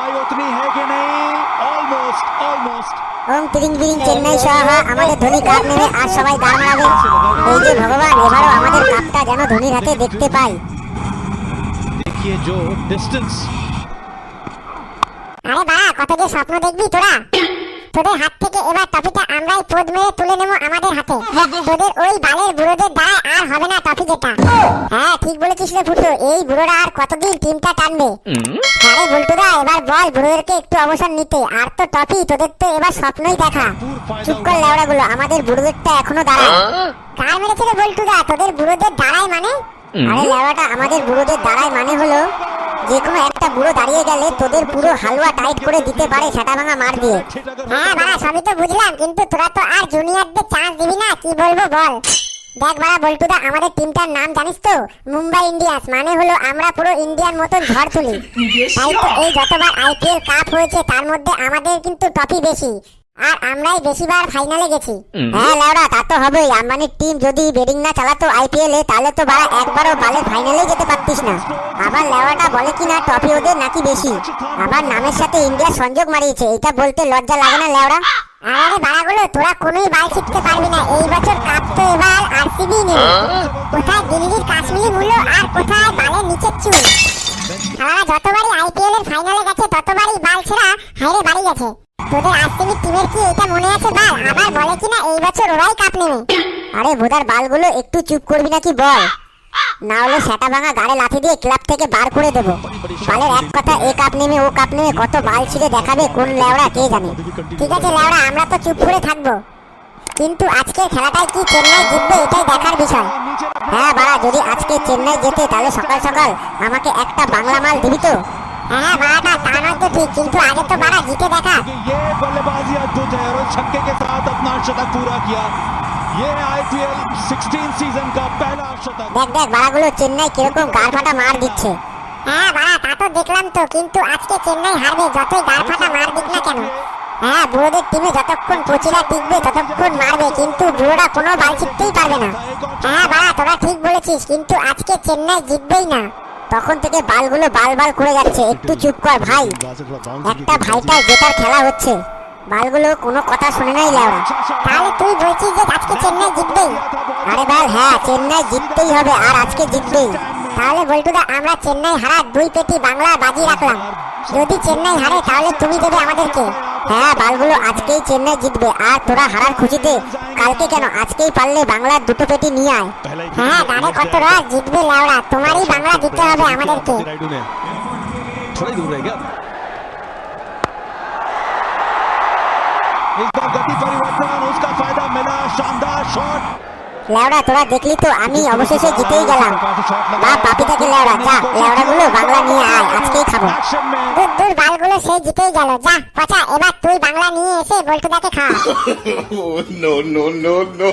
कमाई उतनी है कि नहीं? Almost almost. ওম তিরিং বিরিং চেন্নাই সহ আমাদের ধোনি কাপ নেবে আর সবাই দাঁড় মারাবে। এই যে ভগবান, এবারও আমাদের কাপটা যেন ধোনির হাতে দেখতে পাই। देखिए जो डिस्टेंस। আরে বাড়া, কত যে স্বপ্ন দেখবি তোরা। তোদের হাত থেকে এবার ট্রফিটা আমরাই পদ মেরে তুলে নেব আমাদের হাতে। তোদের ওই বালের বুড়োদের দ্বারা আর হবে না ট্রফি জেতা। হ্যাঁ ঠিক বলেছিস রে ফুটো, এই বুড়োরা আর কতদিন টিমটা টানবে। আরে বল্টুদা, এবার বল বুড়োদেরকে একটু অবসর নিতে। আর তো ট্রফি, তোদের তো এবার স্বপ্নই দেখা। চুপ কর লেওড়াগুলো, আমাদের বুড়োদেরটা এখনো দাঁড়ায়। কার মেরেছিল বল্টুদা? তোদের বুড়োদের দাঁড়ায় মানে? আরে লেওড়াটা, আমাদের বুড়োদের দাঁড়ায় মানে হলো যে কোনো একটা বুড়ো দাঁড়িয়ে গেলে তোদের পুরো হালুয়া টাইট করে দিতে পারে সেটা ভাঙা মার দিয়ে। হ্যাঁ বাড়া, সবই তো বুঝলাম, কিন্তু তোরা তো আর জুনিয়রদের চান্স দিবি না, কি বলবো বল। দেখ বাড়া বল্টুদা, আমাদের টিমটার নাম জানিস তো? মুম্বাই ইন্ডিয়ান্স। মানে হলো আমরা পুরো ইন্ডিয়ান মতন ঝড় তুলি। তাই তো এই যতবার আইপিএল কাপ হয়েছে তার মধ্যে আমাদের কিন্তু ট্রফি বেশি, আর আমরাই বেশিবার ফাইনালে গেছি। হ্যাঁ লেওড়া, তা তো হবেই। আম্বানির টিম যদি বেডিং না চালাতো আইপিএল এ, তাহলে তো বাড়া একবারও বালের ফাইনালে যেতে পারতিস না। আবার লেওড়াটা বলে কিনা ট্রফি ওদের নাকি বেশি, আবার নামের সাথে ইন্ডিয়ার সংযোগ মারিয়েছে। এটা বলতে লজ্জা লাগে না লেওড়া? আরে বাড়াগুলো, তোরা কোনোই বাল শিখতে পারবি না। এই বছর কাপ তো এবার আরসিবি নেবে। কোথায় দিল্লির কাশ্মীরি মূল্য আর কোথায় বালের নিচের চুল। সারা যতবারই আইপিএল এর ফাইনালে গেছে ততবারই বাল ছেড়া হাইরে বাড়ি গেছে। তোদের আরসিবি টিমের কি এটা মনে আছে বাল? আবার বলে কিনা এই বছর ওরাই কাপ নেবে। আরে ভোদার বালগুলো, একটু চুপ করবি নাকি বল? না হলে সেটা ভাঙা গাড়ে লাথি দিয়ে ক্লাব থেকে বার করে দেবো। বালের এক কথা, এ কাপ নেমে ও কাপ নেমে কত বাল ছিঁড়ে দেখাবে কোন লেওড়া কে জানে। ঠিক আছে লেওড়া, আমরা তো চুপ করে থাকবো, কিন্তু আজকের খেলাটাই কি চেন্নাই জিতবে এটাই দেখার বিষয়। হ্যাঁ বাড়া, যদি আজকে চেন্নাই জেতে তাহলে সকাল সকাল আমাকে একটা বাংলা মাল দিবি তো? হ্যাঁ বাড়াটা, তা নয় তো ঠিক, কিন্তু আগে তো বাড়া জিতে দেখা। ये बल्लेबाजी अद्भुत है और छक्के के साथ अपना शतक पूरा किया। ये आईपीएल 16 सीजन का पहला शतक। দেখ দেখ বাড়াগুলো, চেন্নাই কিরকম গাড় ফাটা মার দিচ্ছে। হ্যাঁ বাড়া, তা তো দেখলাম তো, কিন্তু আজকে চেন্নাই হারবে যতই গাড় ফাটা মার দিক না কেন। হ্যাঁ, বুড়োদের টিমে যতক্ষণ কোচিরা টিকবে ততক্ষণ মারবে, কিন্তু বুড়োরা কোনো বাল শিখতেই পারবে না। হ্যাঁ বাড়া, তোরা ঠিক বলেছিস, কিন্তু আজকে চেন্নাই জিতবেই না। তখন থেকে বালগুলো বাল বাল করে যাচ্ছে। একটু চুপ কর ভাই, একটা ভাইটার জেতার খেলা হচ্ছে। বালগুলো কোনো কথা শুনে নাই লেওড়া। তাহলে তুই বলছিস যে আজকে চেন্নাই জিতবেই? আরে বাল হ্যাঁ, চেন্নাই জিততেই হবে, আর আজকে জিতবেই। তাহলে বল্টুদা, আমরা চেন্নাই হারার 2 পেটি বাংলা বাজি রাখলাম। যদি চেন্নাই হারে তাহলে তুমি দেবে আমাদেরকে। হ্যাঁ বালগুলো, আজকেই চেন্নাই জিতবে, আর তোরা হারার খুশিতে কালকে কেন, আজকেই পারলে বাংলার 2টো পেটি নিয়ে আয়। হ্যাঁ গানে কত রাত জিতবে লেওড়া, তোমারই বাংলা দিতে হবে আমাদেরকে। थोड़ी दूर रहेगा। इस बार गति परिवर्तन, उसका फायदा मिला, शानदार शॉट। লেওড়া, তোরা দেখলি তো, আমি অবশেষে জিতেই গেলাম। বাপ বাপিটাকে লেওড়া, যা লেওড়াগুলো বাংলা নিয়ে আয়, আজকেই খাবো। দূর দূর বালগুলো, সে জিতেই গেল। যা পচা, এবার তুই বাংলা নিয়ে এসে বল্টুদাকে খা। No, no, no, no.